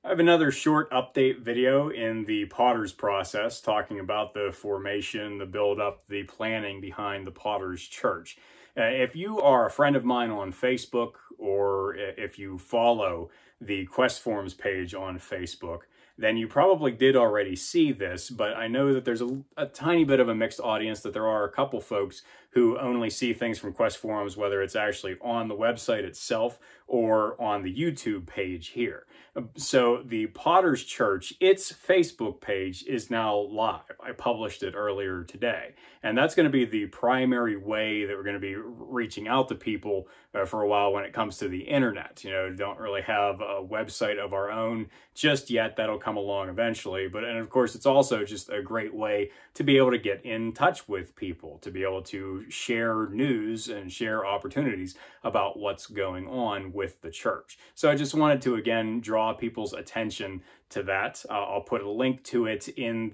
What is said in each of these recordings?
I have another short update video in the Potter's process talking about the formation, the build-up, the planning behind the Potter's Church. If you are a friend of mine on Facebook, or if you follow the Quest Forums page on Facebook, then you probably did already see this, but I know that there's a tiny bit of a mixed audience, that there are a couple folks who only see things from Quest Forums, whether it's actually on the website itself or on the YouTube page here. So the Potter's Church, its Facebook page is now live. I published it earlier today. And that's going to be the primary way that we're going to be reaching out to people for a while when it comes to the internet. You know, don't really have a website of our own just yet. That'll come along eventually. And of course, it's also just a great way to be able to get in touch with people, to be able to share news and share opportunities about what's going on with the church. So I just wanted to, again, draw people's attention to that. I'll put a link to it in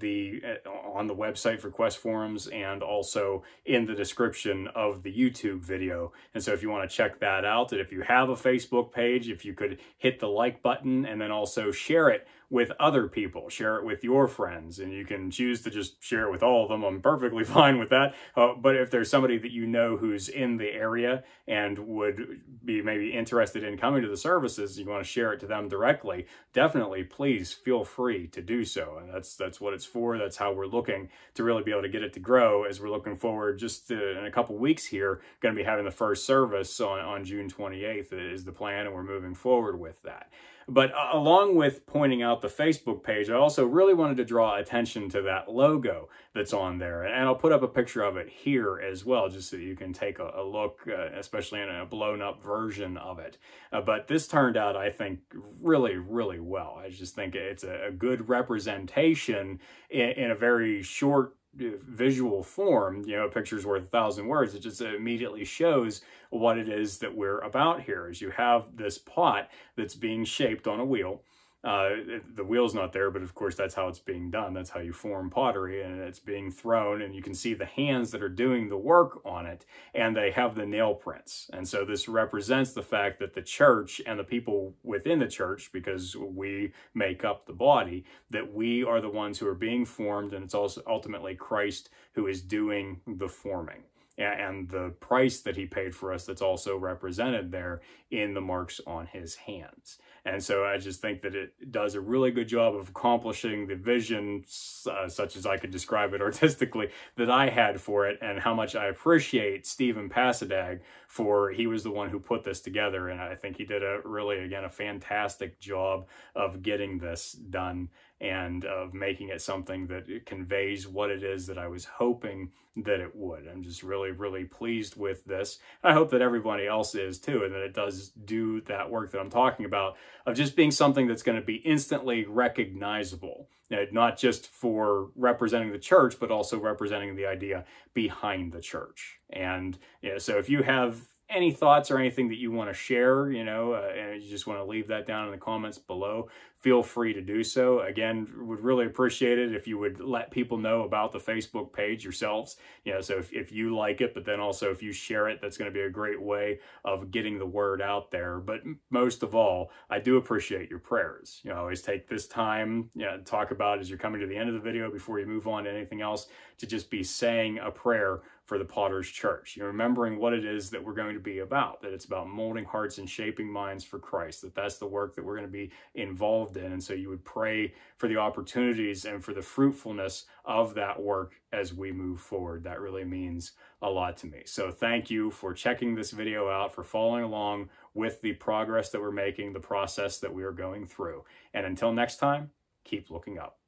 on the website for Quest Forums, and also in the description of the YouTube video. And so if you want to check that out, and if you have a Facebook page, if you could hit the like button and then also share it with other people, share it with your friends, and you can choose to just share it with all of them. I'm perfectly fine with that. But if there's somebody that you know who's in the area and would be maybe interested in coming to the services, you want to share it to them directly, definitely please feel free to do so. And that's what it's for. That's how we're looking to really be able to get it to grow, as we're looking forward just in a couple weeks here, going to be having the first service on June 28th is the plan, and we're moving forward with that. But along with pointing out the Facebook page, I also really wanted to draw attention to that logo that's on there. And I'll put up a picture of it here as well, just so you can take a look, especially in a blown up version of it. But this turned out, I think, really, really well. I just think it's a good representation in a very short visual form. You know, a picture's worth 1,000 words. It just immediately shows what it is that we're about here. Is you have this pot that's being shaped on a wheel. The wheel's not there, but of course that's how it's being done. That's how you form pottery, and it's being thrown, and you can see the hands that are doing the work on it, and they have the nail prints. And so this represents the fact that the church and the people within the church, because we make up the body, that we are the ones who are being formed, and it's also ultimately Christ who is doing the forming. And the price that he paid for us, that's also represented there in the marks on his hands. And so I just think that it does a really good job of accomplishing the vision, such as I could describe it artistically, that I had for it, and how much I appreciate Stephen Passadag for, he was the one who put this together. And I think he did a fantastic job of getting this done, and of making it something that it conveys what it is that I was hoping that it would. I'm just really, really pleased with this. I hope that everybody else is too, and that it does do that work that I'm talking about, of just being something that's going to be instantly recognizable. Not just for representing the church, but also representing the idea behind the church. And so if you have any thoughts or anything that you want to share, and you just want to leave that down in the comments below, feel free to do so. Again, would really appreciate it if you would let people know about the Facebook page yourselves. So if you like it, but then also if you share it, that's going to be a great way of getting the word out there. But most of all, I do appreciate your prayers. Always take this time, to talk about, as you're coming to the end of the video, before you move on to anything else, to just be saying a prayer for the Potter's Church. Remembering what it is that we're going to be about, that it's about molding hearts and shaping minds for Christ, that's the work that we're going to be involved in. And so you would pray for the opportunities and for the fruitfulness of that work as we move forward. That really means a lot to me. So thank you for checking this video out, for following along with the progress that we're making, the process that we are going through. And until next time, keep looking up.